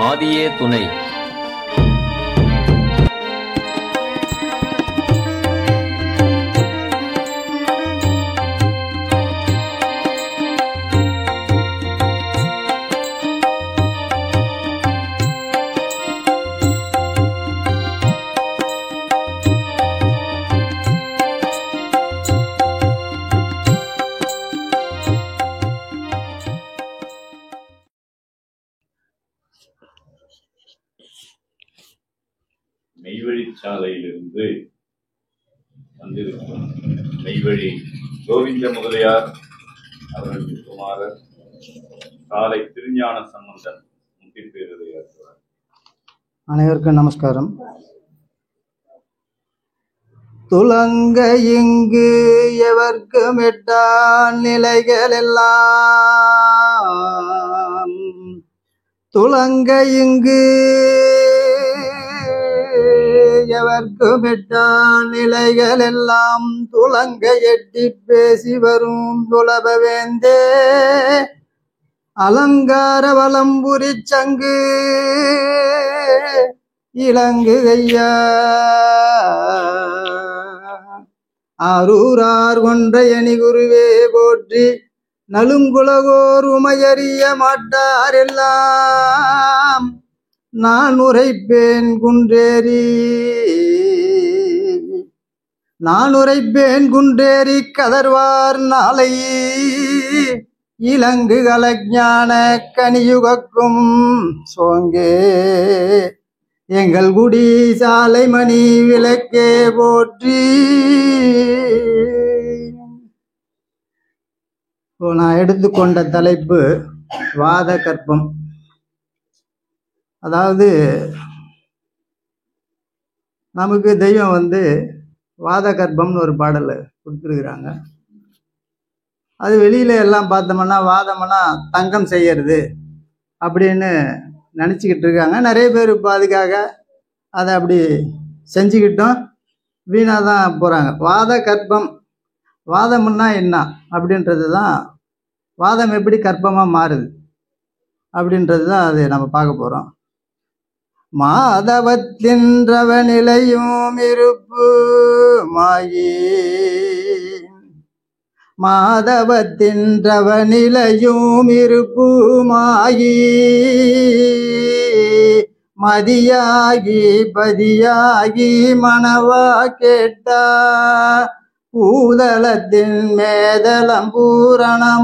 ஆதியே துணை. மெய்வழிச்சாலையிலிருந்து வந்திருக்கும் மெய்வழி கோவிந்த முதலியார் அவர்கள் குமாரர் சாலை திருஞான சம்பந்தன் முத்திப்பேருரையாற்றுவார். அனைவருக்கும் நமஸ்காரம். துலங்க இங்கு எவர்க்கும் எட்டான் நிலைகள் எல்லாம், துலங்க இங்கு எவர்க்கும் எட்டான் நிலைகள் எல்லாம், துலங்க எட்டி பேசி வரும் துலபவேந்தே அலங்கார வலம்புரி சங்கு இலங்கு ஐயா ஆரூரார் ஒன்றையணி குருவே போற்றி, நலுங்குலகோர் உமையறிய மாட்டார் எல்லாம் நான் உரைப்பேன் குன்றேறி, நான் உரைப்பேன் குன்றேறி கதர்வார் நாளை இலங்கு கலஞான கனியுகக்கும் சோங்கே எங்கள் குடி சாலை மணி விளக்கே போற்றி. நான் எடுத்துக்கொண்ட தலைப்பு வாத கற்பம். அதாவது நமக்கு தெய்வம் வாத கற்பம்னு ஒரு பாடல் கொடுத்துருக்குறாங்க. அது வெளியில எல்லாம் பார்த்தோம்னா வாதம்னா தங்கம் செய்யறது அப்படின்னு நினச்சிக்கிட்டு இருக்காங்க. நிறைய பேர் இப்போ அதுக்காக அதை அப்படி செஞ்சுக்கிட்டோம் வீணாக தான் போகிறாங்க. வாத கற்பம், வாதம்னா என்ன அப்படின்றது தான், வாதம் எப்படி கற்பமாக மாறுது அப்படின்றது தான் அது நம்ம பார்க்க போகிறோம். மாதவத்தின்றவ நிலையும் இருப்பு மாயி, மாதவத்தின்றவ நிலையும் இருப்புமாகி, மதியாகி பதியாகி மனவா கேட்டா பூதலத்தின் மேதலம் பூரணமுமாகி,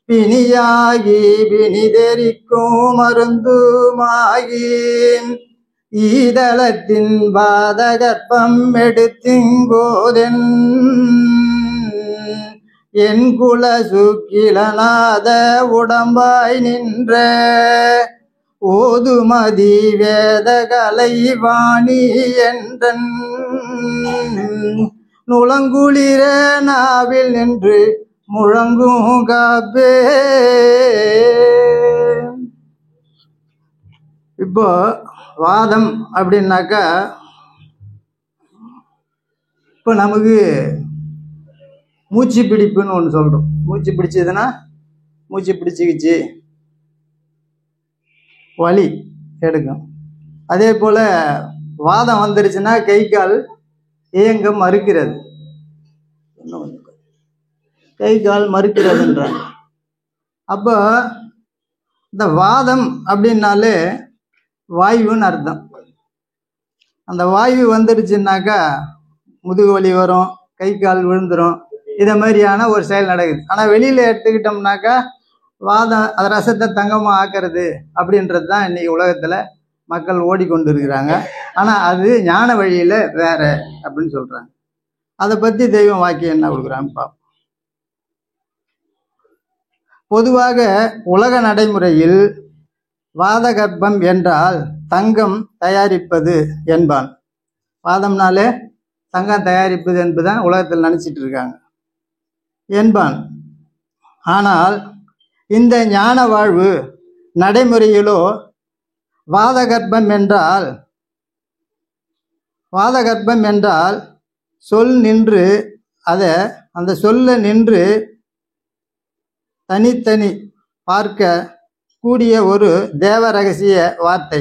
பிணியாகி பிணிதெரிக்கும் மருந்துமாகி, ஈதளத்தின் வாத கற்பம் எடுத்திங்கோதென் என் குல சுக்கிலநாத உடம்பாய் நின்ற ஓதுமதி வேத கலை வாணி என்றன் நுளங்குளிர நாவில் நின்று முழங்கும் காப்பே. இப்போ வாதம் அப்படின்னாக்கா, இப்போ நமக்கு மூச்சு பிடிப்புன்னு ஒன்று சொல்கிறோம். மூச்சு பிடிச்சதுன்னா மூச்சு பிடிச்சிக்கிச்சு வலி எடுக்கும். அதே போல் வாதம் வந்துருச்சுன்னா கை கால் இயங்க மறுக்கிறது, கை கால் மறுக்கிறதுன்றாங்க. அப்போ இந்த வாதம் அப்படின்னாலே வாயுன்னு அர்த்தம். அந்த வாயு வந்துடுச்சுன்னாக்கா முதுகு வலி வரும், கை கால் விழுந்துடும், இதை மாதிரியான ஒரு செயல் நடக்குது. ஆனால் வெளியில் எடுத்துக்கிட்டோம்னாக்கா வாதம் அது ரசத்தை தங்கமாக ஆக்கிறது அப்படின்றது தான் இன்னைக்கு உலகத்தில் மக்கள் ஓடிக்கொண்டு இருக்கிறாங்க. ஆனால் அது ஞான வழியில் வேற அப்படின்னு சொல்கிறாங்க. அதை பற்றி தெய்வம் வாக்கியம் என்ன கொடுக்குறான்னு பார்ப்போம். பொதுவாக உலக நடைமுறையில் வாத கற்பம் என்றால் தங்கம் தயாரிப்பது என்பான். வாதம்னாலே தங்கம் தயாரிப்பது என்பதுதான் உலகத்தில் நினச்சிட்டு இருக்காங்க என்பான். ஆனால் இந்த ஞான வாழ்வு நடைமுறையிலோ வாத கற்பம் என்றால் சொல் நின்று அந்த சொல்ல நின்று தனித்தனி பார்க்க கூடிய ஒரு தேவ ரகசிய வார்த்தை.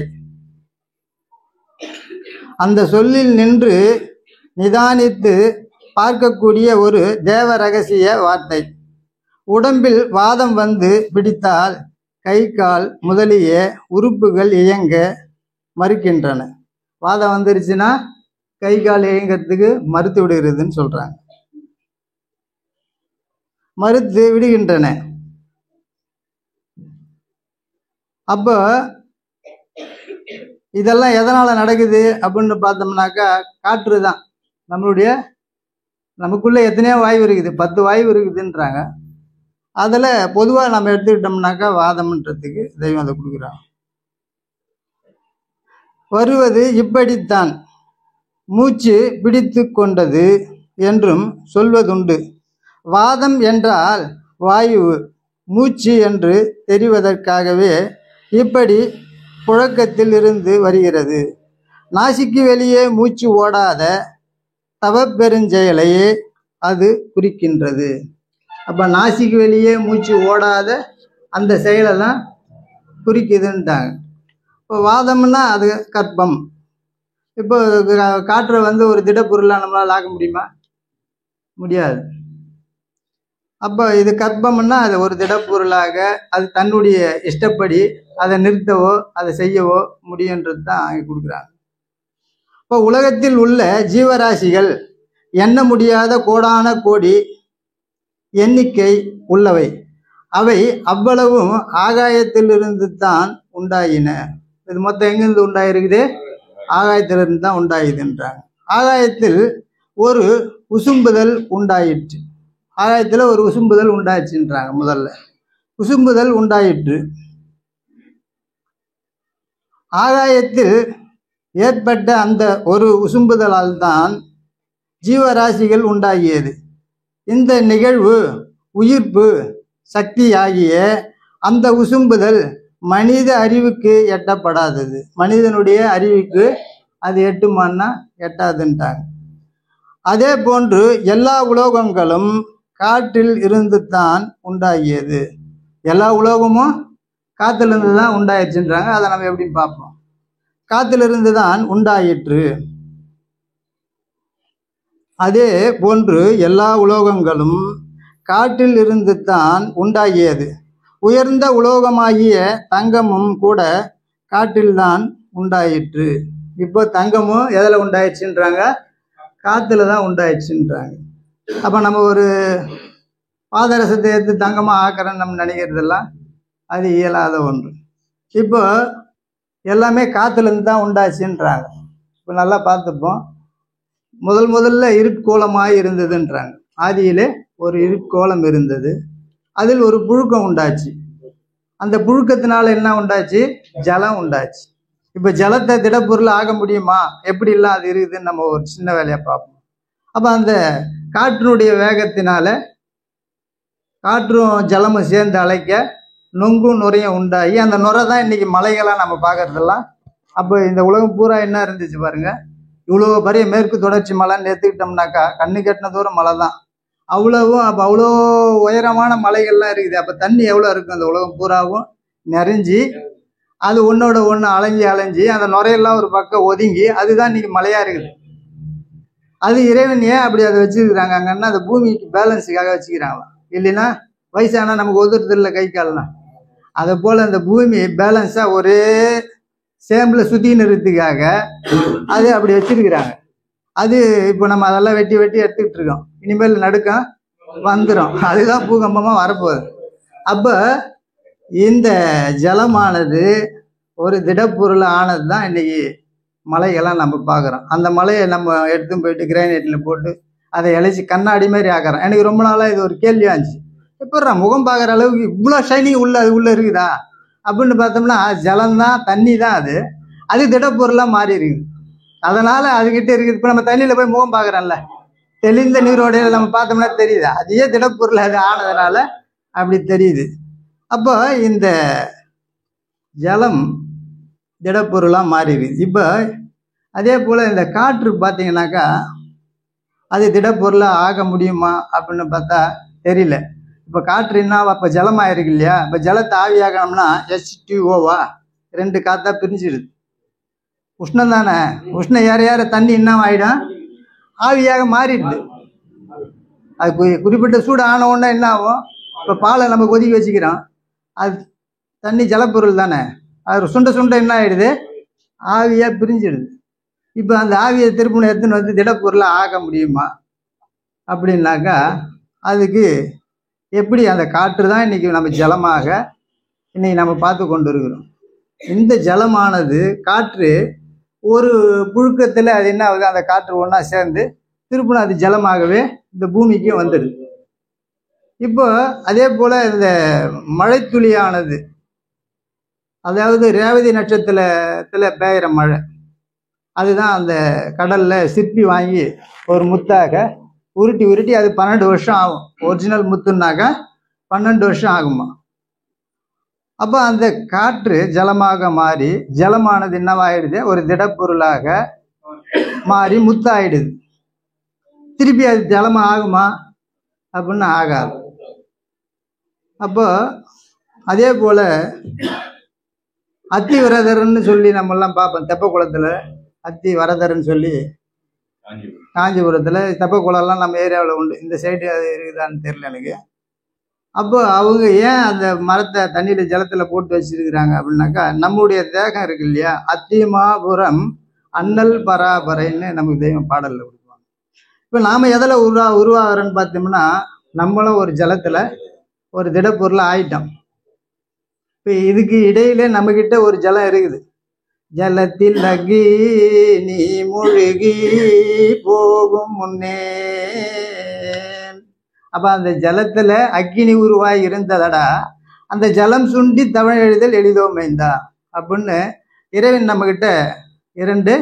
அந்த சொல்லில் நின்று நிதானித்து பார்க்கக்கூடிய ஒரு தேவ ரகசிய வார்த்தை. உடம்பில் வாதம் வந்து பிடித்தால் கை கால் முதலிய உறுப்புகள் இயங்க மறுக்கின்றன. வாதம் வந்துருச்சுன்னா கை கால் இயங்கிறதுக்கு மறுத்து விடுகிறதுன்னு சொல்றாங்க. மறுத்து விடுகின்றன. அப்போ இதெல்லாம் எதனால நடக்குது அப்படின்னு பார்த்தோம்னாக்கா காற்று தான். நமக்குள்ள எத்தனையோ வாயு இருக்குது, 10 வாயு இருக்குதுன்றாங்க. அதில் பொதுவாக நம்ம எடுத்துக்கிட்டோம்னாக்கா வாதம்ன்றதுக்கு தெய்வம் அதை கொடுக்குறாங்க. வருவது இப்படித்தான் மூச்சு பிடித்து கொண்டது என்றும் சொல்வதுண்டு. வாதம் என்றால் வாயு மூச்சு என்று தெரிவதற்காகவே இப்படி புழக்கத்தில் இருந்து வருகிறது. நாசிக்கு வெளியே மூச்சு ஓடாத தவப்பெருஞ்செயலையே அது குறிக்கின்றது. அப்போ நாசிக்கு வெளியே மூச்சு ஓடாத அந்த செயலை தான் குறிக்குதுன்ட்டாங்க. இப்போ வாதம்னா அது கற்பம். இப்போ காற்றை வந்து ஒரு திடப்பொருளாக நம்மளால் ஆக்க முடியுமா? முடியாது. அப்போ இது கற்பம்னா அது ஒரு திடப்பொருளாக அது தன்னுடைய இஷ்டப்படி அதை நிறுத்தவோ அதை செய்யவோ முடியுன்றது தான் அங்கே கொடுக்குறாங்க. இப்போ உலகத்தில் உள்ள ஜீவராசிகள் எண்ண முடியாத கோடான கோடி எண்ணிக்கை உள்ளவை. அவை அவ்வளவும் ஆகாயத்திலிருந்து தான் உண்டாயின. இது மொத்தம் எங்கிருந்து உண்டாயிருக்குது? ஆகாயத்திலிருந்து தான் உண்டாயுதுன்றாங்க. ஆகாயத்தில் ஒரு உசும்புதல் உண்டாயிற்று. ஆகாயத்தில் ஒரு உசும்புதல் உண்டாயிடுச்சுன்றாங்க. முதல்ல உசும்புதல் உண்டாயிற்று. ஆகாயத்தில் ஏற்பட்ட அந்த ஒரு உசும்புதலால் தான் ஜீவராசிகள் உண்டாகியது. இந்த நிகழ்வு உயிர்ப்பு சக்தி ஆகிய அந்த உசும்புதல் மனித அறிவுக்கு எட்டப்படாதது. மனிதனுடைய அறிவுக்கு அது எட்டுமான்னா எட்டாதுன்ட்டாங்க. அதே போன்று எல்லா உலோகங்களும் காற்றில் இருந்து தான் உண்டாகியது. எல்லா உலோகமும் காற்றிலிருந்து தான் உண்டாயிடுச்சுன்றாங்க. அதை நம்ம எப்படின்னு பார்ப்போம். காற்றிலிருந்து தான் உண்டாயிற்று. அதே போன்று எல்லா உலோகங்களும் காற்றில் இருந்து தான் உண்டாகியது. உயர்ந்த உலோகமாகிய தங்கமும் கூட காற்றில் தான் உண்டாயிற்று. இப்போ தங்கமும் எதில் உண்டாயிடுச்சுன்றாங்க? காற்றுல தான் உண்டாயிடுச்சுன்றாங்க. அப்போ நம்ம ஒரு பாதரசத்தை எடுத்து தங்கமாக ஆக்கிறோன்னு நம்ம நினைக்கிறதெல்லாம் அது இயலாத ஒன்று. இப்போ எல்லாமே காற்றுலேருந்து தான் உண்டாச்சுன்றாங்க. இப்போ நல்லா பார்த்துப்போம். முதல்ல இருட்கோளமாக இருந்ததுன்றாங்க. ஆதியிலே ஒரு இருட்கோளம் இருந்தது. அதில் ஒரு புழுக்கம் உண்டாச்சு. அந்த புழுக்கத்தினால என்ன உண்டாச்சு? ஜலம் உண்டாச்சு. இப்போ ஜலத்தை திடப்பொருள் ஆக முடியுமா? எப்படி எல்லாம் அது இருக்குதுன்னு நம்ம ஒரு சின்ன வேலையாக பார்ப்போம். அப்போ அந்த காற்றினுடைய வேகத்தினால காற்றும் ஜலமும் சேர்ந்து அழைக்க நொங்கும் நுரையும் உண்டாகி அந்த நுரை தான் இன்னைக்கு மலைகளாக நம்ம பார்க்கறதெல்லாம். அப்போ இந்த உலகம் பூரா என்ன இருந்துச்சு பாருங்க. இவ்வளோ பெரிய மேற்கு தொடர்ச்சி மலைன்னு எடுத்துக்கிட்டோம்னாக்கா கண்ணு கட்டின தூரம் மலை தான். அவ்வளவும் அப்போ அவ்வளோ உயரமான மலைகள்லாம் இருக்குது. அப்போ தண்ணி எவ்வளோ இருக்கும்? அந்த உலகம் பூராவும் நிறைஞ்சி அது ஒன்றோட ஒன்று அலைஞ்சி அந்த நுரையெல்லாம் ஒரு பக்கம் ஒதுங்கி அதுதான் இன்னைக்கு மலையாக இருக்குது. அது இறைவன் ஏன் அப்படி அதை வச்சுருக்கிறாங்க அங்கன்னா அந்த பூமிக்கு பேலன்ஸுக்காக வச்சுக்கிறாங்களாம். இல்லைன்னா வயசானா நமக்கு ஒதுறது இல்லை கை கால்லாம். அதை போல் அந்த பூமி பேலன்ஸாக ஒரே சேம்பில் சுற்றின்னு இருக்கிறதுக்காக அது அப்படி வச்சிருக்கிறாங்க. அது இப்போ நம்ம அதெல்லாம் வெட்டி எடுத்துக்கிட்டு இருக்கோம். இனிமேல் நடுக்கம் வந்துடும். அதுதான் பூகம்பமாக வரப்போகுது. அப்போ இந்த ஜலமானது ஒரு திடப்பொருள் ஆனது தான் இன்னைக்கு மலைகள்லாம் நம்ம பார்க்குறோம். அந்த மலையை நம்ம எடுத்து போயிட்டு கிரானைட்டில் போட்டு அதை இழைச்சி கண்ணாடி மாதிரி ஆக்கிறோம். எனக்கு ரொம்ப நாளாக இது ஒரு கேள்வியாக இருந்துச்சு. எப்போ முகம் பார்க்குற அளவுக்கு இவ்வளோ ஷைனிங் அது உள்ளே இருக்குதா அப்படின்னு பார்த்தோம்னா ஜலம்தான், தண்ணி தான். அது திடப்பொருளாக மாறி இருக்குது. அதனால் அதுக்கிட்ட இருக்குது. இப்போ நம்ம தண்ணியில் போய் முகம் பார்க்குறோம்ல, தெளிந்த நீரோடையில் நம்ம பார்த்தோம்னா தெரியுது. அதையே திடப்பொருள் அது ஆனதுனால அப்படி தெரியுது. அப்போ இந்த ஜலம் திடப்பொருளாக மாறிடுது. இப்போ அதே போல் இந்த காற்று பார்த்தீங்கன்னாக்கா அது திடப்பொருளாக ஆக முடியுமா அப்படின்னு பார்த்தா தெரியல. இப்போ காற்று என்ன இப்போ ஜலமாக இருக்கு இல்லையா, இப்போ ஜலத்தை ஆவியாகணும்னா H2O ரெண்டு காற்றா பிரிஞ்சிடுது. உஷ்ணம் தானே, உஷ்ணம் ஏற ஏற தண்ணி என்ன ஆகிடும், ஆவியாக மாறிடுது. அது குறிப்பிட்ட சூடு ஆன உடனே என்ன ஆகும், இப்போ பாலை நம்ம கொதிக்க வச்சுக்கிறோம், அது தண்ணி ஜலப்பொருள் தானே, அது சுண்ட சுண்ட என்ன ஆகிடுது, ஆவியாக பிரிஞ்சிடுது. இப்போ அந்த ஆவியை திருப்பணம் எடுத்துன்னு வந்து திடப்பொருளாக ஆக முடியுமா அப்படின்னாக்கா, அதுக்கு எப்படி அந்த காற்று தான் இன்றைக்கி நம்ம ஜலமாக இன்றைக்கி நம்ம பார்த்து கொண்டு இருக்கிறோம். இந்த ஜலமானது காற்று ஒரு புழுக்கத்தில் அது என்ன ஆகுது, அந்த காற்று ஒன்றா சேர்ந்து திருப்பணம் அது ஜலமாகவே இந்த பூமிக்கு வந்துடுது. இப்போ அதே போல் இந்த மழைத்துளியானது, அதாவது ரேவதி நட்சத்திரத்தில் பெய்கிற மழை, அதுதான் அந்த கடலில் சிற்பி வாங்கி ஒரு முத்தாக உருட்டி உருட்டி அது 12 வருஷம் ஆகும். ஒரிஜினல் முத்துனாக்கா 12 வருஷம் ஆகுமா. அப்போ அந்த காற்று ஜலமாக மாறி ஜலமானது என்னவாயிடுது, ஒரு திடப்பொருளாக மாறி முத்தாயிடுது. திருப்பி அது ஜலமாக ஆகுமா அப்படின்னு ஆகாது. அப்போ அதே போல் அத்திவரதர்ன்னு சொல்லி நம்மெல்லாம் பார்ப்போம். தெப்பக்குளத்தில் அத்திவரதர்ன்னு சொல்லி காஞ்சிபுரத்தில் தெப்பக்குளம்லாம் நம்ம ஏரியாவில் உண்டு. இந்த சைடு அது இருக்குதான்னு தெரியல எனக்கு. அப்போ அவங்க ஏன் அந்த மரத்தை தண்ணியில் ஜலத்தில் போட்டு வச்சிருக்கிறாங்க அப்படின்னாக்கா, நம்முடைய தேகம் இருக்கு இல்லையா, அத்திமாபுரம் அண்ணல் பராபரைன்னு நமக்கு தெய்வம் பாடலில் கொடுப்பாங்க. இப்போ நாம் எதில் உருவாகிறோன்னு பார்த்தோம்னா, நம்மளும் ஒரு ஜலத்தில் ஒரு திடப்பொருளை ஆயிட்டோம். இப்போ இதுக்கு இடையில நம்மக்கிட்ட ஒரு ஜலம் இருக்குது. ஜலத்தில் அகி நீ மூழ்கி போகும் முன்னே. அப்போ அந்த ஜலத்தில் அக்கினி உருவாய் இருந்ததடா, அந்த ஜலம் சுண்டி தமிழ் எழுதல் எளிதோ மைந்தா அப்படின்னு இறைவன் நம்மக்கிட்ட 2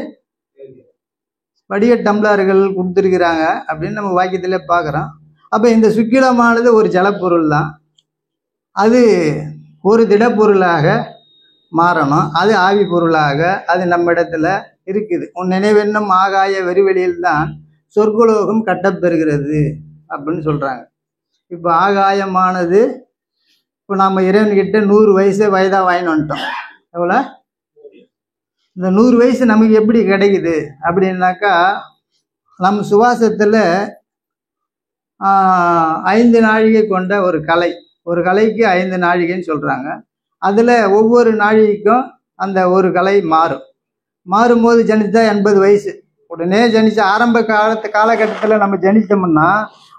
படிக டம்ளர்கள் கொடுத்துருக்குறாங்க அப்படின்னு நம்ம வாக்கியத்தில் பார்க்குறோம். அப்போ இந்த சுக்கிலமானது ஒரு ஜலப்பொருள் தான், அது ஒரு திடப்பொருளாக மாறணும், அது ஆவி பொருளாக அது நம்ம இடத்துல இருக்குது. உன் நினைவென்னும் ஆகாய வெறிவெளியில் தான் சொர்க்கலோகம் கட்டப்பெறுகிறது அப்படின்னு சொல்கிறாங்க. இப்போ ஆகாயமானது, இப்போ நம்ம இறைவன்கிட்ட 100 வயதாக வாங்கிட்டு வந்துட்டோம். எவ்வளோ, இந்த 100 வயசு நமக்கு எப்படி கிடைக்குது அப்படின்னாக்கா, நம்ம சுவாசத்தில் 5 நாழிகை கொண்ட ஒரு கலைக்கு 5 நாழிகைன்னு சொல்கிறாங்க. அதில் ஒவ்வொரு நாழிகைக்கும் அந்த ஒரு கலை மாறும்போது ஜனித்தா 80 வயசு. உடனே ஜனிச்ச ஆரம்ப காலகட்டத்தில் நம்ம ஜனித்தோம்னா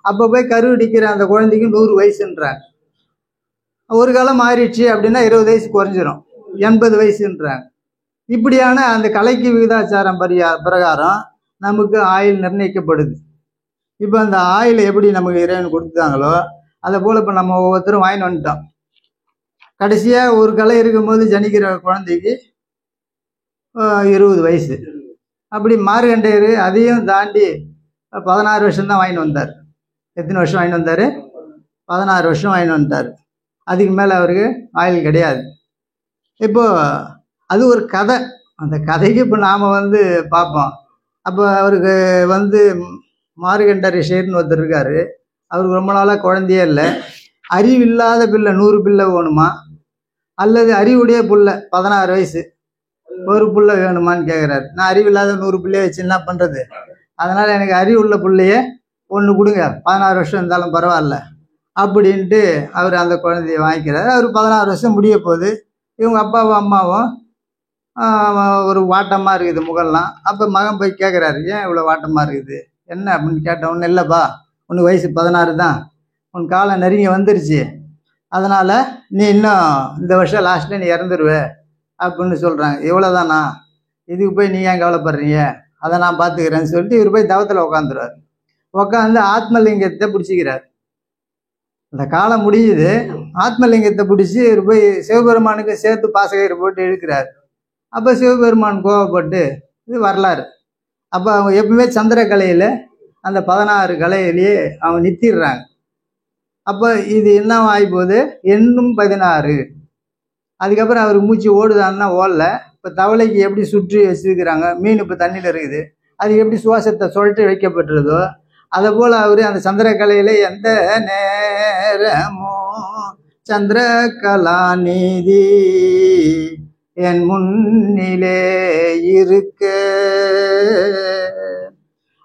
அப்போ போய் கருவடிக்கிற அந்த குழந்தைக்கு 100 வயசுன்றாங்க. ஒரு காலம் மாறிடுச்சு அப்படின்னா 20 வயசு குறைஞ்சிரும், 80 வயசுன்றாங்க. இப்படியான அந்த கலைக்கு விகிதாச்சாரம் பிரகாரம் நமக்கு ஆயுள் நிர்ணயிக்கப்படுது. இப்போ அந்த ஆயுள் எப்படி நமக்கு இறைவன் கொடுத்தாங்களோ அதை போல் இப்போ நம்ம ஒவ்வொருத்தரும் வாங்கி வந்துட்டோம். கடைசியாக ஒரு கலை இருக்கும்போது ஜனிக்கிற குழந்தைக்கு 20 வயசு. அப்படி மார்கண்டேயர் அதையும் தாண்டி 16 வருஷம்தான் வாங்கிட்டு வந்தார். எத்தனை வருஷம் வாங்கிட்டு வந்தார்? 16 வருஷம் வாங்கிட்டு வந்துட்டார். அதுக்கு மேலே அவருக்கு ஆயுள் கிடையாது. இப்போது அது ஒரு கதை. அந்த கதைக்கு இப்போ நாம் பார்ப்போம். அப்போ அவருக்கு மார்கண்ட ரிஷியர்னு ஒருத்தர் இருக்கார். அவருக்கு ரொம்ப நாளாக குழந்தையே இல்லை. அறிவில்லாத பிள்ளை 100 பிள்ளை வேணுமா, அல்லது அறிவுடைய பிள்ளை 16 வயசு ஒரு பிள்ளை வேணுமான்னு கேட்குறாரு. நான் அறிவில்லாத 100 பிள்ளைய வச்சு என்ன பண்ணுறது, அதனால் எனக்கு அறிவுள்ள பிள்ளைய ஒன்று கொடுங்க, 16 வருஷம் இருந்தாலும் பரவாயில்ல அப்படின்ட்டு அவர் அந்த குழந்தைய வாங்கிக்கிறார். அவர் 16 வருஷம் முடிய போகுது. இவங்க அப்பாவும் அம்மாவும் ஒரு வாட்டமாக இருக்குது முகல்லாம். அப்போ மகன் போய் கேட்குறாரு, ஏன் இவ்வளோ வாட்டமாக இருக்குது என்ன அப்படின்னு கேட்டவொன்னு, இல்லைப்பா உனக்கு வயசு 16 தான், உன் காலம் நெருங்கி வந்துருச்சு, அதனால் நீ இன்னும் இந்த வருஷம் லாஸ்ட்டில் நீ இறந்துருவ அப்படின்னு சொல்கிறாங்க. இவ்வளோதானா, இதுக்கு போய் நீங்கள் ஏன் கவலைப்படுறீங்க, அதை நான் பார்த்துக்கிறேன்னு சொல்லிட்டு இவர் போய் தவத்தில் உட்காந்துருவார். உட்காந்து ஆத்மலிங்கத்தை பிடிச்சிக்கிறார். அந்த காலம் முடியுது, ஆத்மலிங்கத்தை பிடிச்சி இவர் போய் சிவபெருமானுக்கு சேர்த்து பாசகயிறு போட்டு இழுக்கிறார். அப்போ சிவபெருமான் கோவப்பட்டு, இது வரலாறு. அப்போ அவங்க எப்பவுமே சந்திரக்கலையில் அந்த 16 கலையிலேயே அவங்க நிறுத்திடுறாங்க. அப்போ இது என்ன ஆகிப்போகுது, எண்ணும் 16. அதுக்கப்புறம் அவர் மூச்சு ஓடுதான்னா ஓடல. இப்போ தவளைக்கு எப்படி சுற்றி வச்சுருக்கிறாங்க, மீன் இப்போ தண்ணியில் இருக்குது, அது எப்படி சுவாசத்தை சொல்லிட்டு வைக்கப்பட்டுருதோ அதை போல அவரு அந்த சந்திரகலையில எந்த நேரமும் சந்திரகலாநிதி என் முன்னிலே இருக்க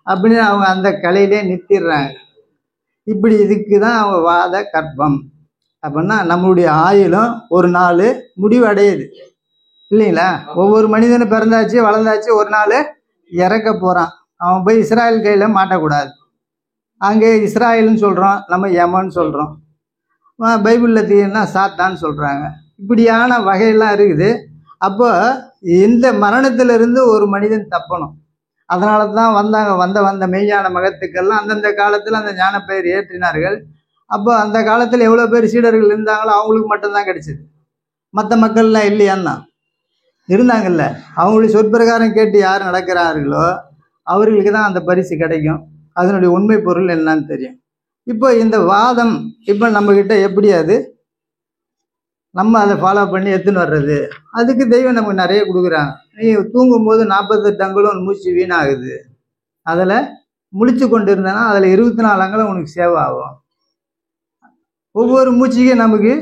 அப்படின்னு அவங்க அந்த கலையிலே நிறுத்திடுறாங்க. இப்படி இதுக்கு தான் அவங்க வாத கற்பம். அப்படின்னா நம்மளுடைய ஆயுளும் ஒரு நாள் முடிவடையுது இல்லைங்களா? ஒவ்வொரு மனிதனும் பிறந்தாச்சு வளர்ந்தாச்சு, ஒரு நாள் இறக்க போகிறான். அவன் போய் இஸ்ராயல் கையில் மாட்டக்கூடாது. அங்கே இஸ்ராயல்னு சொல்கிறோம், நம்ம யமன்னு சொல்கிறோம். பைபிளில் தீனா சாத்தான்னு சொல்கிறாங்க. இப்படியான வகையெல்லாம் இருக்குது. அப்போ இந்த மரணத்திலிருந்து ஒரு மனிதன் தப்பணும். அதனால தான் வந்த மெய்ஞான மகத்துக்கெல்லாம் அந்தந்த காலத்தில் அந்த ஞான பெயர் ஏற்றினார்கள். அப்போ அந்த காலத்தில் எவ்வளோ பேர் சீடர்கள் இருந்தாங்களோ அவங்களுக்கு மட்டும்தான் கிடைச்சிது. மற்ற மக்கள்லாம் இல்லையான்னா இருந்தாங்கல்ல. அவங்களுடைய சொற்பிரகாரம் கேட்டு யார் நடக்கிறார்களோ அவர்களுக்கு தான் அந்த பரிசு கிடைக்கும். அதனுடைய உண்மை பொருள் என்னன்னு தெரியும். இப்போ இந்த வாதம் இப்போ நம்மக்கிட்ட எப்படி அது நம்ம அதை ஃபாலோ பண்ணி எடுத்துன்னு வர்றது? அதுக்கு தெய்வம் நமக்கு நிறைய கொடுக்குறாங்க. நீ தூங்கும்போது 48 அங்குலம் மூச்சு வீணாகுது. அதில் முழிச்சு கொண்டு இருந்தேன்னா அதில் 24 அங்குலம் உனக்கு சேவை ஆகும். ஒவ்வொரு மூச்சுக்கும் நமக்கு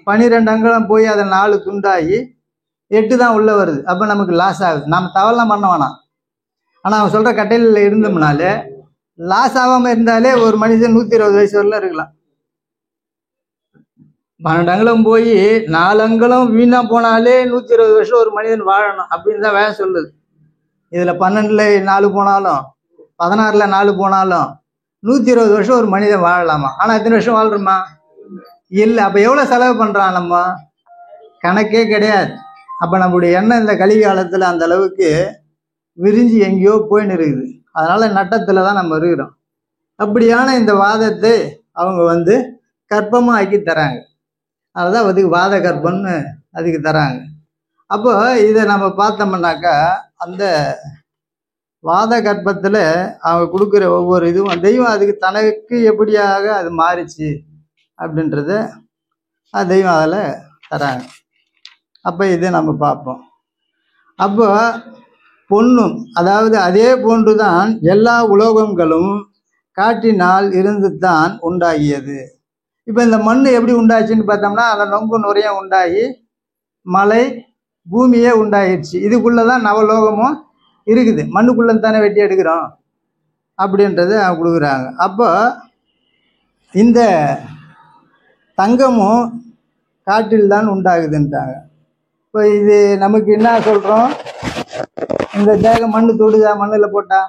12 அங்குலம் போய் அதை 4 துண்டாகி 8 தான் உள்ளே வருது. அப்போ நமக்கு லாஸ் ஆகுது. நம்ம தவறெல்லாம் பண்ண வேணாம். ஆனால் அவன் சொல்கிற கட்டையில் இருந்தோம்னாலே லாஸ் ஆகாமல் இருந்தாலே ஒரு மனுஷன் 120 வயசு வரலாம் இருக்கலாம். 12 அங்குலம் போய் 4 அங்குலம் வீணா போனாலே 120 வருஷம் ஒரு மனிதன் வாழணும் அப்படின்னு தான் வேலை சொல்லுது. இதில் 12ல் 4 போனாலும் 16ல் 4 போனாலும் 120 வருஷம் ஒரு மனிதன் வாழலாமா? ஆனால் எத்தனை வருஷம் வாழ்றோமா? இல்லை. அப்போ எவ்வளோ செலவு பண்ணுறான்? நம்ம கணக்கே கிடையாது. அப்போ நம்மளுடைய எண்ணம் இந்த கலிகாலத்தில் அந்த அளவுக்கு விரிஞ்சு எங்கேயோ போயின்னு இருக்குது. அதனால் நட்டத்தில் தான் நம்ம இருக்கிறோம். அப்படியான இந்த வாதத்தை அவங்க கற்பமாக ஆக்கி தராங்க. அதுதான் அதுக்கு வாத கற்பம்னு அதுக்கு தராங்க. அப்போ இதை நம்ம பார்த்தோம்னாக்கா அந்த வாத கற்பத்தில் அவங்க கொடுக்குற ஒவ்வொரு இதுவும் தெய்வம் அதுக்கு தனக்கு எப்படியாக அது மாறிச்சு அப்படின்றத தெய்வம் அதில் தராங்க. அப்போ இதை நம்ம பார்ப்போம். அப்போ பொண்ணும் அதாவது அதே போன்றுதான் எல்லா உலோகங்களும் காற்றினால் இருந்து தான் உண்டாகியது. இப்போ இந்த மண் எப்படி உண்டாச்சுன்னு பார்த்தோம்னா அந்த நொங்கு நுரைய உண்டாகி மலை பூமியே உண்டாகிடுச்சு. இதுக்குள்ளே தான் நவலோகமும் இருக்குது. மண்ணுக்குள்ளே தானே வெட்டி எடுக்கிறோம் அப்படின்றத அவங்க கொடுக்குறாங்க. அப்போ இந்த தங்கமும் காற்றில் தான் உண்டாகுதுன்ட்டாங்க. இப்போ இது நமக்கு என்ன சொல்கிறோம்? இந்த தேகம் மண் தொடுதா? மண்ணில் போட்டா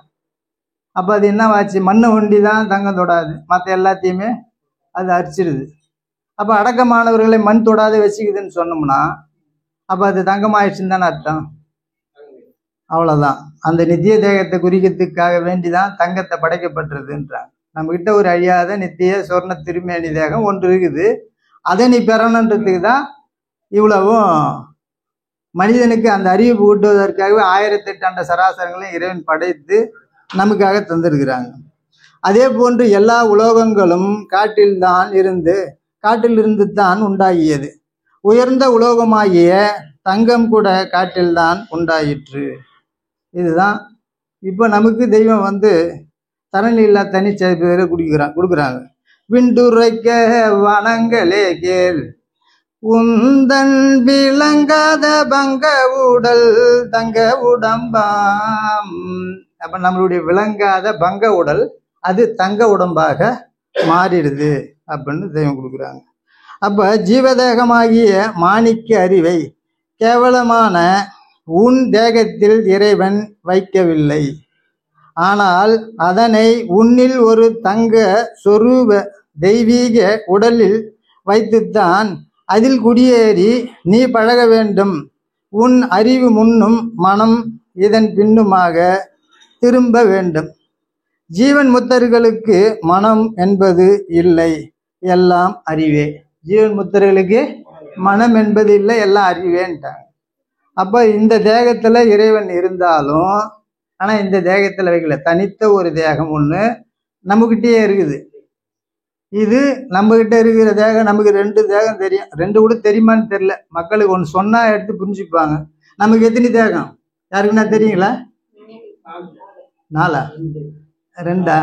அப்போ அது என்னவாச்சு? மண்ணை ஒண்டி தான் தங்கம் தொடாது, மற்ற எல்லாத்தையுமே அது அரிச்சிடுது. அப்போ அடக்கமானவர்களை மண் தொடாத வச்சுக்குதுன்னு சொன்னோம்னா அப்போ அது தங்கமாயிடுச்சுன்னு தானே அர்த்தம். அவ்வளோதான். அந்த நித்திய தேகத்தை குறிக்கிறதுக்காக வேண்டி தான் தங்கத்தை படைக்கப்பட்டிருதுன்றாங்க. நம்மக்கிட்ட ஒரு அழியாத நித்திய சொர்ண திருமேனி தேகம் ஒன்று இருக்குது. அதை நீ பெறணுன்றதுக்கு தான் இவ்வளவும் மனிதனுக்கு அந்த அறிவு ஊட்டுவதற்காகவே 1008 அண்ட சராசரங்களையும் இறைவன் படைத்து நமக்காக தந்திருக்கிறாங்க. அதே போன்று எல்லா உலோகங்களும் காட்டிலிருந்து தான் உண்டாகியது. உயர்ந்த உலோகமாகிய தங்கம் கூட காட்டில்தான் உண்டாயிற்று. இதுதான் இப்போ நமக்கு தெய்வம் தரணில்லா தனிச்சேர்ப்பை கொடுக்குறாங்க. விண்டுரைக்க வனங்களே கேள் உந்தன் விளங்காத பங்க உடல் தங்க உடம்பாம். அப்ப நம்மளுடைய விளங்காத பங்க உடல் அது தங்க உடம்பாக மாறிடுது அப்படின்னு தெய்வம் கொடுக்குறாங்க. அப்ப ஜீவதேகமாகிய மாணிக்க அறிவை கேவலமான உன் தேகத்தில் இறைவன் வைக்கவில்லை. ஆனால் அதனை உன்னில் ஒரு தங்க சொரூப தெய்வீக உடலில் வைத்துத்தான் அதில் குடியேறி நீ பழக வேண்டும். உன் அறிவு முன்னும் மனம் இதன் பின்னுமாக திரும்ப வேண்டும். ஜீவன் முத்தர்களுக்கு மனம் என்பது இல்லை, எல்லாம் அறிவே. ஜீவன் முத்தர்களுக்கு மனம் என்பது இல்லை, எல்லாம் அறிவேன்ட்டாங்க. அப்போ இந்த தேகத்தில் இறைவன் இருந்தாலும் ஆனால் இந்த தேகத்தில் வைக்கல. தனித்த ஒரு தேகம் ஒன்று நம்மகிட்டயே இருக்குது. இது நம்மகிட்ட இருக்கிற தேகம் நமக்கு 2 தேகம் தெரியும். 2 கூட தெரியுமான்னு தெரியல. மக்களுக்கு ஒன்று சொன்னா எடுத்து புரிஞ்சுப்பாங்க. நமக்கு எத்தனை தேகம் யாருக்குன்னா தெரியுங்களா? 4 2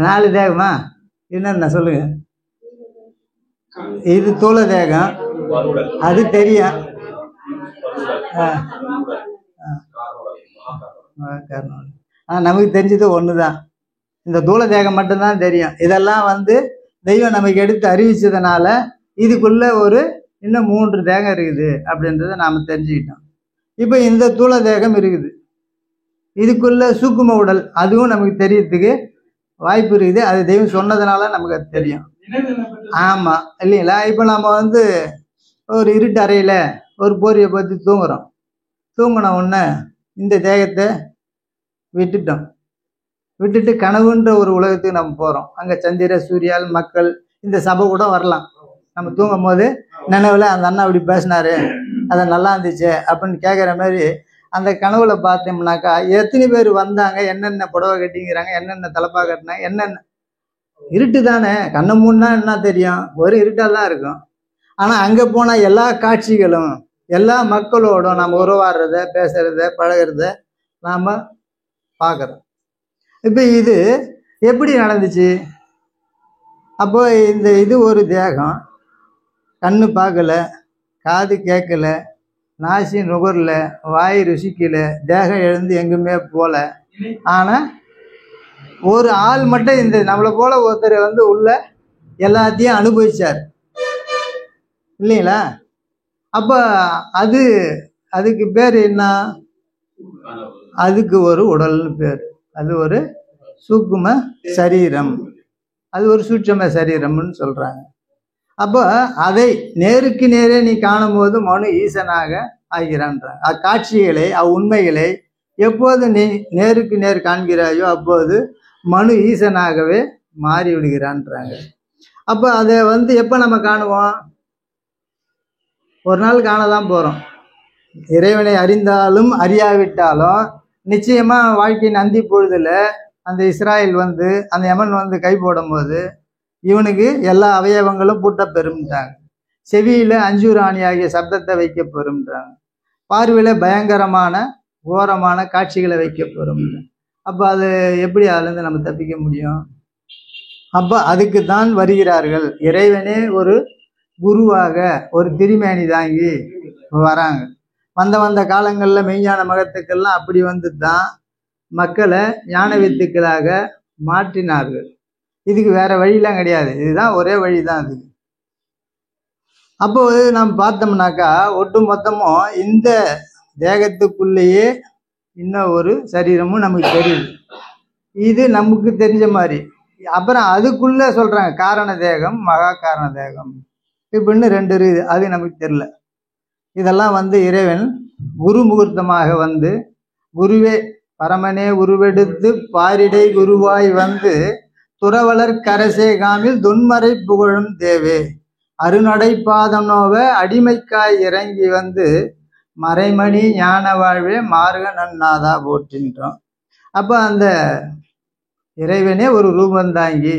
4 தேகமா? என்னென்ன சொல்லுங்க. இது தூள தேகம், அது தெரியும். நமக்கு தெரிஞ்சது ஒண்ணுதான், இந்த தூள தேகம் மட்டும்தான் தெரியும். இதெல்லாம் வந்து தெய்வம் நமக்கு எடுத்து அறிவிச்சதுனால இதுக்குள்ள ஒரு இன்னும் 3 தேகம் இருக்குது அப்படின்றத நாம தெரிஞ்சுக்கிட்டோம். இப்ப இந்த தூள தேகம் இருக்குது, இதுக்குள்ள சூக்கும உடல், அதுவும் நமக்கு தெரியறதுக்கு வாய்ப்பு இருக்குது. அது தெய்வம் சொன்னதுனால நமக்கு அது தெரியும். ஆமா இல்லைங்களா? இப்ப நம்ம வந்து ஒரு இருட்டு அறையில ஒரு போரியை பத்தி தூங்குறோம். தூங்கின உடனே இந்த தேகத்தை விட்டுட்டு கனவுன்ற ஒரு உலகத்துக்கு நம்ம போறோம். அங்க சந்திர சூரியால் மக்கள் இந்த சபை கூட வரலாம். நம்ம தூங்கும் போது நினைவுல அந்த அண்ணா இப்படி பேசினாரு, அது நல்லா இருந்துச்சு அப்படின்னு கேட்குற மாதிரி அந்த கனவுல பார்த்தோம்னாக்கா எத்தனை பேர் வந்தாங்க, என்னென்ன புடவை கட்டிங்கிறாங்க, என்னென்ன தலைப்பா கட்டினாங்க, என்னென்ன. இருட்டு தானே, கண்ணை மூணுனா என்ன தெரியும்? ஒரு இருட்டாக தான் இருக்கும். ஆனால் அங்கே போனால் எல்லா காட்சிகளும் எல்லா மக்களோடும் நம்ம உறவாடுறத, பேசுறத, பழகிறத நாம் பார்க்குறோம். இப்போ இது எப்படி நடந்துச்சு? அப்போ இந்த இது ஒரு தேகம், கண்ணு பார்க்கல, காது கேட்கல, நாசி நுகரல, வாய் ருசிக்கல, தேகம் எழுந்து எங்குமே போல. ஆனால் ஒரு ஆள் மட்டும் இந்த நம்மளை போல ஒருத்தர் வந்து உள்ள எல்லாத்தையும் அனுபவிச்சார் இல்லைங்களா? அப்போ அதுக்கு பேர் என்ன? அதுக்கு ஒரு உடல்னு பேர். அது ஒரு சூக்கும சரீரம், அது ஒரு சூட்சம சரீரம்னு சொல்றாங்க. அப்போ அதை நேருக்கு நேரே நீ காணும் போது மனு ஈசனாக ஆகிறான்றாங்க. அக்காட்சிகளை உண்மைகளை எப்போது நீ நேருக்கு நேர் காண்கிறாயோ அப்போது மனு ஈசனாகவே மாறி விடுகிறான்றாங்க. அப்போ அதை வந்து எப்போ நம்ம காணுவோம்? ஒரு நாள் காணதான் போறோம். இறைவனை அறிந்தாலும் அறியாவிட்டாலும் நிச்சயமா வாழ்க்கையின் அந்தி பொழுதுல அந்த இஸ்ராயல் வந்து அந்த யமன் வந்து கை போடும் போது இவனுக்கு எல்லா அவயவங்களும் பூட்ட பெறும்ட்டாங்க. செவியில அஞ்சூர் ஆணி ஆகிய சப்தத்தை வைக்க பெறும்ன்றாங்க. பார்வையில பயங்கரமான கோரமான காட்சிகளை வைக்க பெறும். அப்போ அது எப்படி அதுலேருந்து நம்ம தப்பிக்க முடியும்? அப்போ அதுக்கு தான் வருகிறார்கள். இறைவனே ஒரு குருவாக ஒரு திருமேனி தாங்கி வராங்க. வந்த காலங்களில் மெய்ஞான மகத்துக்கெல்லாம் அப்படி வந்து தான் மக்களை ஞான வித்துக்களாக மாற்றினார்கள். இதுக்கு வேற வழியெல்லாம் கிடையாது, இதுதான் ஒரே வழி தான் அதுக்கு. அப்போ நாம் பார்த்தோம்னாக்கா ஒட்டு மொத்தமும் இந்த தேகத்துக்குள்ளேயே இன்னும் ஒரு சரீரமும் நமக்கு தெரியுது, இது நமக்கு தெரிஞ்ச மாதிரி. அப்புறம் அதுக்குள்ள சொல்றாங்க காரண தேகம், மகா காரண தேகம் இப்படின்னு 2 இருக்குது, அது நமக்கு தெரியல. இதெல்லாம் வந்து இறைவன் குரு முகூர்த்தமாக வந்து குருவே பரமனே உருவெடுத்து பாரிடை குருவாய் வந்து துறவலர் கரசே காமில் துன்மறை புகழும் தேவே அருநடை பாதம் நோவ அடிமைக்காய் இறங்கி வந்து மறைமணி ஞான வாழ்வே மார்க நன்னாதா போற்றின்றோம். அப்போ அந்த இறைவனே ஒரு ரூபந்தாங்கி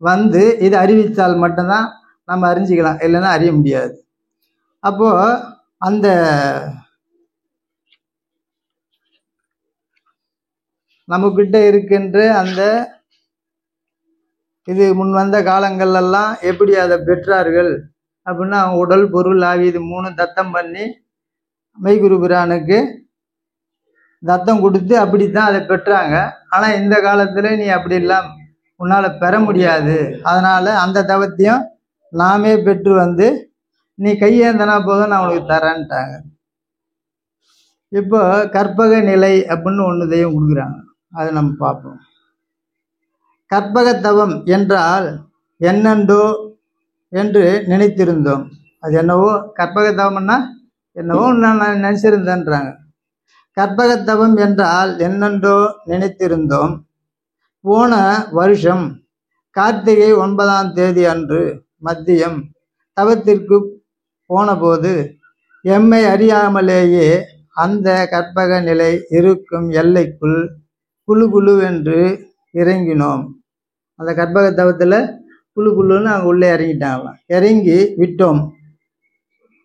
வந்து இது அறிவித்தால் மட்டும்தான் நம்ம அறிஞ்சிக்கலாம், இல்லைன்னா அறிய முடியாது. அப்போ அந்த நம்மக்கிட்ட இருக்கின்ற அந்த இது முன் வந்த காலங்கள்லாம் எப்படி அதை பெற்றார்கள் அப்படின்னா அவங்க உடல் பொருள் ஆவி இது 3 தத்தம் பண்ணி மெய்குரு பிரானுக்கு தத்தம் கொடுத்து அப்படித்தான் அதை பெற்றாங்க. ஆனால் இந்த காலத்தில் நீ அப்படி எல்லாம் உன்னால் பெற முடியாது, அதனால் அந்த தவத்தையும் நாமே பெற்று வந்து நீ கையேந்தனா போதும் நான் உனக்கு தரேன்ட்டாங்க. இப்போ கற்பக நிலை அப்படின்னு ஒன்று தெய்வம் கொடுக்குறாங்க, அதை நம்ம பார்ப்போம். கற்பகத்தவம் என்றால் என்னண்டோ என்று நினைத்திருந்தோம். அது என்னவோ கற்பகத்தவம்னா என்னவோ நான் நினைச்சிருந்தேன்றாங்க. கற்பகத்தவம் என்றால் என்னென்றோ நினைத்திருந்தோம். போன வருஷம் கார்த்திகை 9ஆம் தேதி அன்று மதியம் தவத்திற்கு போன போது எம்மை அறியாமலேயே அந்த கற்பக நிலை இருக்கும் எல்லைக்குள் குழு குழுவென்று இறங்கினோம். அந்த கற்பக தவத்தில் குழு குழுன்னு அவங்க உள்ளே இறங்கிட்டாங்களாம். இறங்கி விட்டோம்.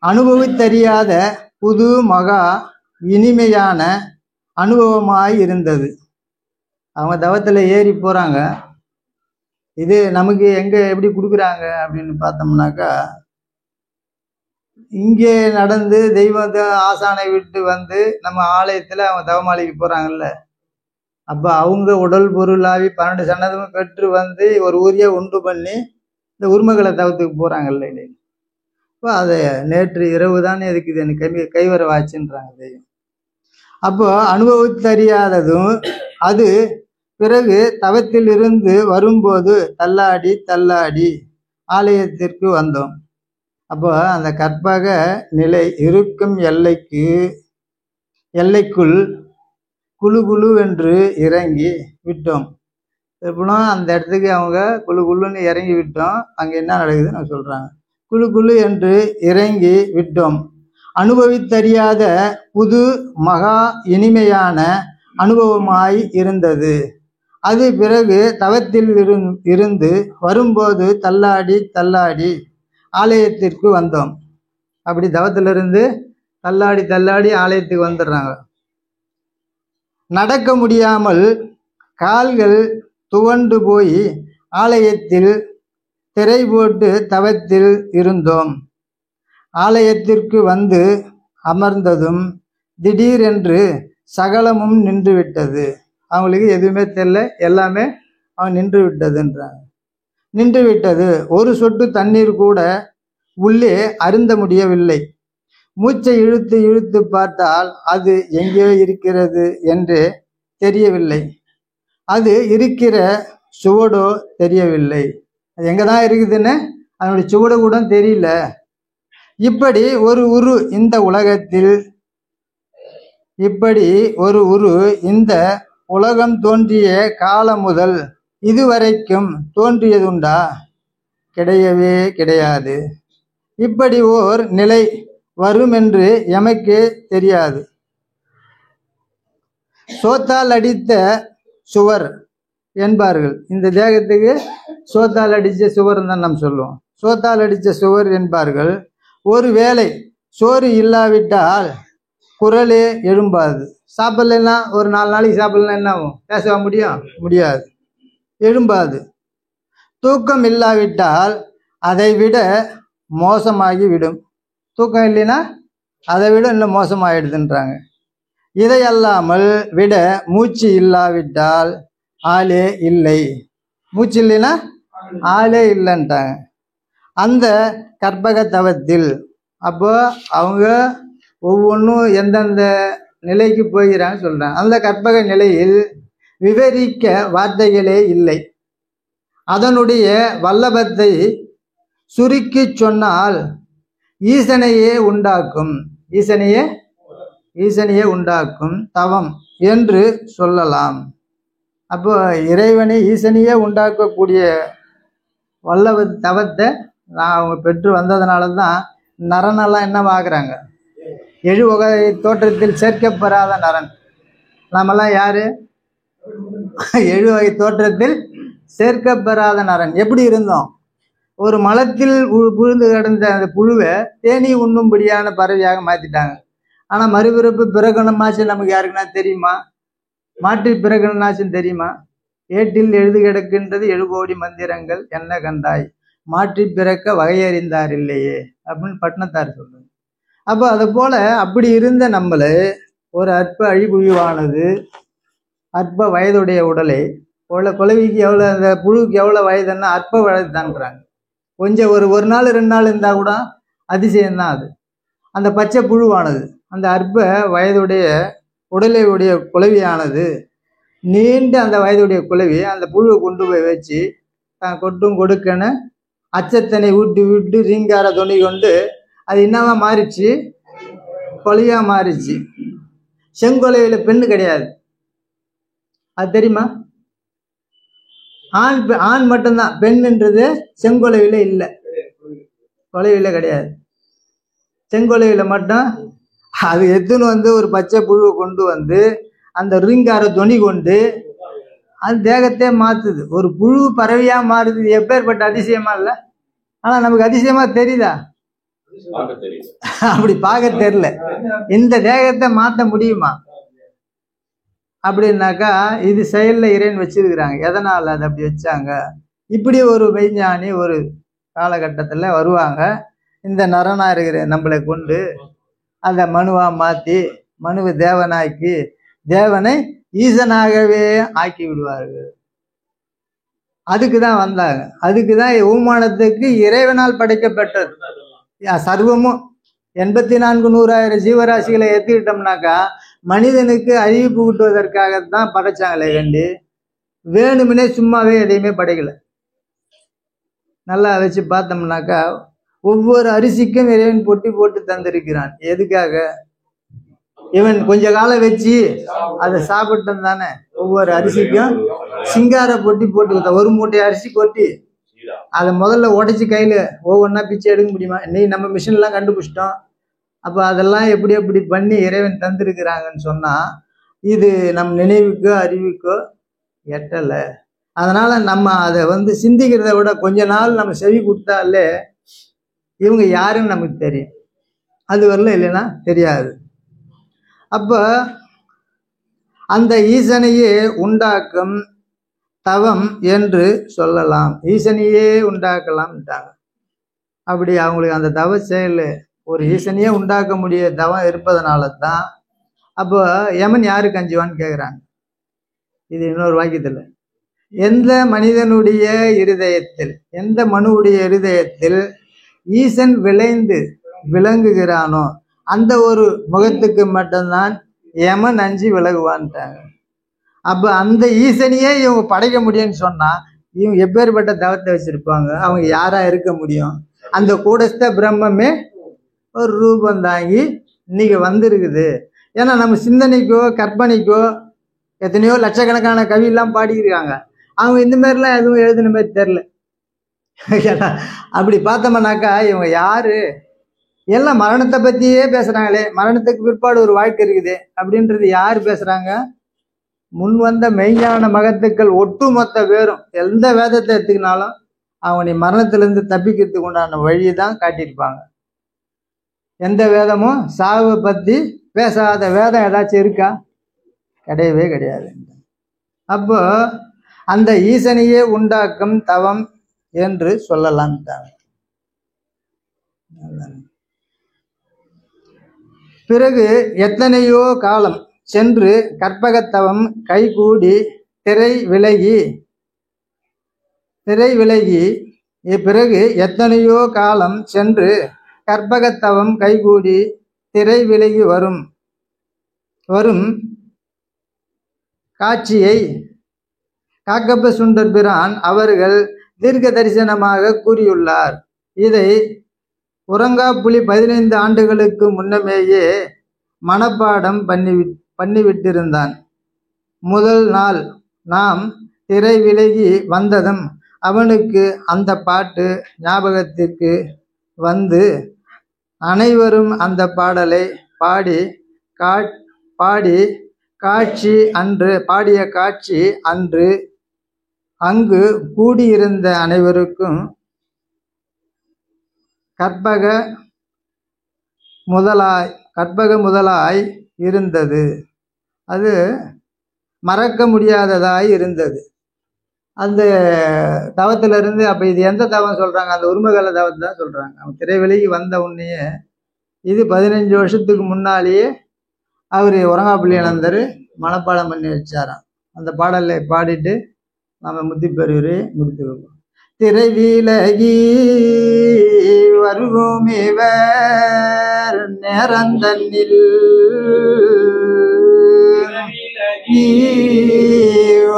அனுபவித்தறியாத புது மகா இனிமையான அனுபவமாய் இருந்தது. அவங்க தவத்தில் ஏறி போகிறாங்க. இது நமக்கு எங்கே எப்படி கொடுக்குறாங்க அப்படின்னு பார்த்தோம்னாக்கா, இங்கே நடந்து தெய்வத்தை ஆசானை விட்டு வந்து நம்ம ஆலயத்தில் அவங்க தவமாளிக்கு போகிறாங்கல்ல, அப்போ அவங்க உடல் பொருளாவி 12 சன்னதமும் பெற்று வந்து ஒரு ஊரியை உண்டு பண்ணி இந்த உரிமகளை தவத்துக்கு போகிறாங்கல்ல. இப்போ அதை நேற்று இரவு தானே இதுக்கு இது எனக்கு கைவரவாச்சுன்றாங்க தெய்வம். அப்போ அனுபவித்தறியாததும் அது பிறகு தவத்தில் இருந்து வரும்போது தள்ளாடி தள்ளாடி ஆலயத்திற்கு வந்தோம். அப்போ அந்த கற்பக நிலை இருக்கும் எல்லைக்குள் குழு குழு என்று இறங்கி விட்டோம். எப்படின்னா அந்த இடத்துக்கு அவங்க குழு குழுன்னு இறங்கி விட்டோம். அங்கே என்ன நடக்குதுன்னு சொல்கிறாங்க. குழு குழு என்று இறங்கி விட்டோம். அனுபவித்தறியாத புது மகா இனிமையான அனுபவமாய் இருந்தது. அது பிறகு தவத்தில் இருந்து வரும்போது தள்ளாடி தள்ளாடி ஆலயத்திற்கு வந்தோம். அப்படி தவத்திலிருந்து தள்ளாடி தள்ளாடி ஆலயத்துக்கு வந்துடுறாங்க. நடக்க முடியாமல் கால்கள் துவண்டு போய் ஆலயத்தில் திரை போட்டு தவத்தில் இருந்தோம். ஆலயத்திற்கு வந்து அமர்ந்ததும் திடீரென்று சகலமும் நின்று விட்டது. அவங்களுக்கு எதுவுமே தெரியல, எல்லாமே அவன் நின்று விட்டதுன்றாங்க. நின்று விட்டது. ஒரு சொட்டு தண்ணீர் கூட உள்ளே அருந்த முடியவில்லை. மூச்சை இழுத்து இழுத்து பார்த்தால் அது எங்கேயோ இருக்கிறது என்று தெரியவில்லை. அது இருக்கிற சுவடோ தெரியவில்லை. அது எங்கே தான் இருக்குதுன்னு அதனுடைய சுவடு கூட தெரியல. இப்படி ஒரு உரு இந்த உலகத்தில், இப்படி ஒரு உரு இந்த உலகம் தோன்றிய காலம் முதல் இதுவரைக்கும் தோன்றியதுண்டா? கிடையவே கிடையாது. இப்படி ஓர் நிலை வரும் என்று எமக்கு தெரியாது. சோத்தால் அடித்த சுவர் என்பார்கள். இந்த தேகத்துக்கு சோத்தால் அடித்த சுவர் தான் நாம் சொல்லுவோம். சோத்தால் அடித்த சுவர் என்பார்கள். ஒரு வேளை சோறு இல்லாவிட்டால் குரலே எழும்பாது. சாப்பிடலன்னா ஒரு 4 நாளைக்கு சாப்பிடலாம், என்ன ஆகும்? பேசவா முடியும்? முடியாது, எழும்பாது. தூக்கம் இல்லாவிட்டால் அதை விட மோசமாகி விடும். தூக்கம் இல்லைன்னா அதை விட இன்னும் மோசமாகிடுதுன்றாங்க. இதையல்லாமல் விட மூச்சு இல்லாவிட்டால் ஆளே இல்லை. மூச்சு இல்லைன்னா ஆளே இல்லைன்ட்டாங்க. அந்த கற்பக தவத்தில் அப்போ அவங்க ஒவ்வொன்றும் எந்தெந்த நிலைக்கு போகிறாங்க சொல்கிறாங்க. அந்த கற்பக நிலையில் விவரிக்க வார்த்தைகளே இல்லை. அதனுடைய வல்லபத்தை சுருக்கி சொன்னால் ஈசனையே உண்டாக்கும், ஈசனையே உண்டாக்கும் தவம் என்று சொல்லலாம். அப்போ இறைவனை ஈசனையே உண்டாக்கக்கூடிய வல்லப தவத்தை அவங்க பெற்று வந்ததுனால தான் நரனெல்லாம் என்னவாகிறாங்க? 7 வகை தோற்றத்தில் சேர்க்கப்பெறாத நரன். நாமெல்லாம் யாரு? 7 வகை தோற்றத்தில் சேர்க்கப்பெறாத நரன். எப்படி இருந்தோம்? ஒரு மலத்தில் புழுந்து கிடந்த அந்த புழுவை தேனி உண்ணும்படியான பறவையாக மாற்றிட்டாங்க. ஆனால் மறுபிறப்பு பிறகுணமாச்சு நமக்கு யாருக்குன்னா தெரியுமா? மாற்றி பிறகுணாச்சுன்னு தெரியுமா? ஏட்டில் எழுது கிடக்கின்றது 7 கோடி மந்திரங்கள் என்ன கண்டாய், மாற்றி பிறக்க வகையறிந்தார் இல்லையே அப்படின்னு பட்டினத்தார் சொல்லுங்க. அப்போ அதை போல அப்படி இருந்த நம்மளை ஒரு அற்ப அழிபுழிவானது அற்ப வயதுடைய உடலை குலவிக்கு எவ்வளோ, அந்த புழுவுக்கு எவ்வளோ வயதுன்னா அற்ப வயது தான்றாங்க. கொஞ்சம் ஒரு நாள் 2 நாள் இருந்தால் கூட அதிசயம்தான் அது. அந்த பச்சை புழுவானது அந்த அற்ப வயதுடைய உடலையுடைய குலவியானது நீண்ட அந்த வயதுடைய குலவி அந்த புழுவை கொண்டு போய் வச்சு தான் கொட்டும் கொடுக்கன்னு அச்சத்தனை விட்டு விட்டு ரீங்கார துணி கொண்டு அது என்னவா மாறிச்சு? கொலையாக மாறிச்சு. செங்கொலையில் பெண்ணு கிடையாது, அது தெரியுமா? ஆண் மட்டும்தான். பெண்ணுன்றது செங்கொலையில் இல்லை, கொலையில் கிடையாது. செங்கொலையில் மட்டும் அது எத்துன்னு வந்து ஒரு பச்சை புழுவை கொண்டு வந்து அந்த ரீங்கார துணி கொண்டு அது தேகத்தையே மாற்றுது. ஒரு புழு பறவையாக மாறுது. எப்பேற்பட்ட அதிசயமா இல்லை? ஆனால் நமக்கு அதிசயமா தெரியுதா? அப்படி பார்க்க தெரியல. இந்த தேகத்தை மாற்ற முடியுமா? அப்படின்னாக்கா இது செயல்ல இறைவன் வச்சிருக்கிறாங்க. எதனால அதை அப்படி வச்சாங்க? இப்படி ஒரு மெய்ஞானி ஒரு காலகட்டத்தில் வருவாங்க. இந்த நரனா இருக்கிற நம்மளை கொண்டு அந்த மனுவா மாற்றி மனுவை தேவனாக்கி தேவனை ஈசனாகவே ஆக்கி விடுவார்கள். அதுக்கு தான் வந்தாங்க. அதுக்கு தான் உமானத்துக்கு இறைவனால் படைக்கப்பட்டது சர்வமும். 84,100,000 ஜீவராசிகளை ஏற்றுக்கிட்டோம்னாக்கா மனிதனுக்கு அறிவிப்பு கூட்டுவதற்காகத்தான் படைச்சாங்களே கண்டி, வேணுமுனே சும்மாவே எதையுமே படைக்கல. நல்லா வச்சு பார்த்தோம்னாக்கா ஒவ்வொரு அரிசிக்கும் இறைவன் பொட்டி போட்டு தந்திருக்கிறான். எதுக்காக? இவன் கொஞ்ச காலம் வச்சு அதை சாப்பிட்டோம் தானே. ஒவ்வொரு அரிசிக்கும் சிங்கார பொட்டி போட்டு ஒரு மூட்டை அரிசி கொட்டி அதை முதல்ல உடைச்சி கையில் ஒவ்வொன்றா பிச்சை எடுக்க முடியுமா? நீ நம்ம மிஷின்லாம் கண்டுபிடிச்சிட்டோம். அப்போ அதெல்லாம் எப்படி எப்படி பண்ணி இறைவன் தந்திருக்கிறாங்கன்னு சொன்னால் இது நம் நினைவுக்கோ அறிவுக்கோ எட்டலை. அதனால் நம்ம அதை சிந்திக்கிறத விட கொஞ்ச நாள் நம்ம செவி கொடுத்தாலே இவங்க யாருன்னு நமக்கு தெரியும். அது வரல இல்லைன்னா தெரியாது. அப்போ அந்த ஈசனையே உண்டாக்கும் தவம் என்று சொல்லலாம். ஈசனையே உண்டாக்கலாம்ட்டாங்க. அப்படி அவங்களுக்கு அந்த தவ செயல் ஒரு ஈசனையே உண்டாக்க முடிய தவம் இருப்பதனால தான் அப்போ யமன் யாருக்கு அஞ்சுவான்னு கேட்குறாங்க. இது இன்னொரு வாக்கியத்தில் எந்த மனிதனுடைய இருதயத்தில் எந்த மனுவுடைய இருதயத்தில் ஈசன் விளைந்து விளங்குகிறானோ அந்த ஒரு முகத்துக்கு மட்டும்தான் யமன் அஞ்சு விலகுவான்ட்டாங்க. அப்போ அந்த ஈசனையே இவங்க படைக்க முடியும்னு சொன்னா இவங்க எப்பேற்பட்ட தவத்தை வச்சிருப்பாங்க? அவங்க யாரா இருக்க முடியும்? அந்த கூடஸ்த பிரம்மமே ஒரு ரூபம் தாங்கி இன்னைக்கு வந்திருக்குது. ஏன்னா நம்ம சிந்தனைக்கோ கற்பனைக்கோ எத்தனையோ லட்சக்கணக்கான கவியெல்லாம் பாடியிருக்காங்க. அவங்க இந்த மாதிரிலாம் எதுவும் எழுதின மாதிரி தெரில. அப்படி பார்த்தோம்னாக்கா இவங்க யாரு? எல்லாம் மரணத்தை பற்றியே பேசுகிறாங்களே. மரணத்துக்கு பிற்பாடு ஒரு வாழ்க்கை இருக்குது அப்படின்றது யார் பேசுகிறாங்க? முன் வந்த மெய்ஞான மகத்துக்கள் ஒட்டுமொத்த பேரும் எந்த வேதத்தை எடுத்துக்கினாலும் அவங்க நீ மரணத்திலேருந்து தப்பிக்கிறதுக்கு உண்டான வழி தான் காட்டியிருப்பாங்க. எந்த வேதமும் சாவை பற்றி பேசாத வேதம் ஏதாச்சும் இருக்கா? கிடையவே கிடையாது. அப்போ அந்த ஈசனையே உண்டாக்கும் தவம் என்று சொல்லலாம். பிறகு எத்தனையோ காலம் சென்று கற்பகத்தவம் கைகூடி திரை விலகி பிறகு எத்தனையோ காலம் சென்று கற்பகத்தவம் கைகூடி திரை விலகி வரும் காட்சியை காக்கப்ப சுண்டர் பிரான் அவர்கள் தீர்க்க தரிசனமாக கூறியுள்ளார். இதை உறங்காப்புலி 15 ஆண்டுகளுக்கு முன்னமேயே மனப்பாடம் பண்ணிவிட்டிருந்தான். முதல் நாள் நாம் திரை விலகி வந்ததும் அவனுக்கு அந்த பாட்டு ஞாபகத்திற்கு வந்து அனைவரும் அந்த பாடலை பாடிய காட்சி அன்று அங்கு கூடியிருந்த அனைவருக்கும் கற்பக முதலாய் இருந்தது. அது மறக்க முடியாததாய் இருந்தது. அந்த தவத்திலிருந்து அப்போ இது எந்த தவம் சொல்கிறாங்க? அந்த உருமகால தவத்தை தான் சொல்கிறாங்க. அவன் திரைவெளிக்கு வந்த உடனேயே இது 15 வருஷத்துக்கு முன்னாலேயே அவர் உறங்காப்புள்ளி இழந்தர் மனப்பாடம் பண்ணி வச்சாராம். அந்த பாடலை பாடிட்டு நம்ம முத்தி பெறுவரை முடித்து வைப்போம். திரை விலகி வருவோம் இவர் நேரந்தன்னில்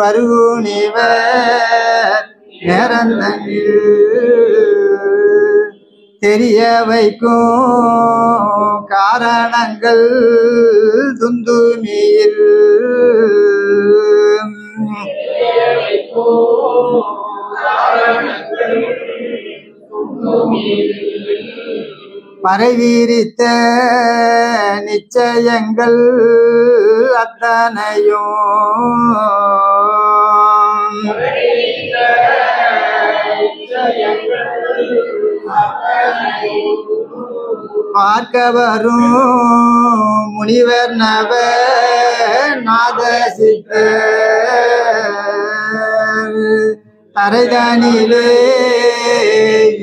வருவோம் இவர் நேரந்தன்னில் தெரிய வைக்கும் காரணங்கள் துந்துமியில் பரவிரித்த நிச்சயங்கள் அத்தனையும் பார்க்க வரும் முனிவர் நவ நாத சித்தர் தரைதனிலே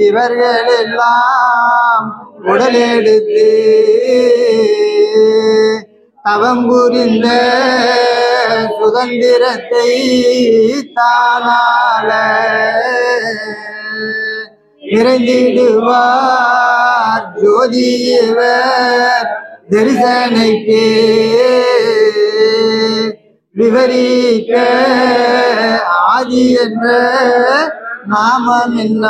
இவர்கள் எல்லாம் உடலெடுத்து தவம் புரிந்த சுதந்திரத்தை தானால நிறைந்திடுவார் ஜோதியவர் தரிசனைக்கு விவரிக்க ஆதி என்ற நாமம் என்ன.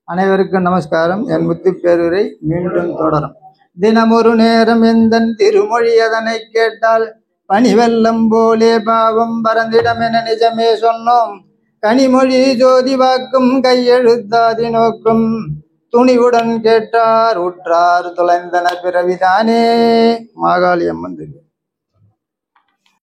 அனைவருக்கும் நமஸ்காரம். என் முத்து பேருரை மீண்டும் தொடரும். தினமொரு நேரம் எந்தன் திருமொழி அதனை கேட்டால் பனிவெல்லம் போலே பாவம் பறந்திடம் என நிஜமே சொன்னோம். கனிமொழி ஜோதி வாக்கும் கையெழுத்தாதி நோக்கும் துணிவுடன் கேட்டார் உற்றார் தொலைந்தன பிறவிதானே. மாகாளி அம்மன்.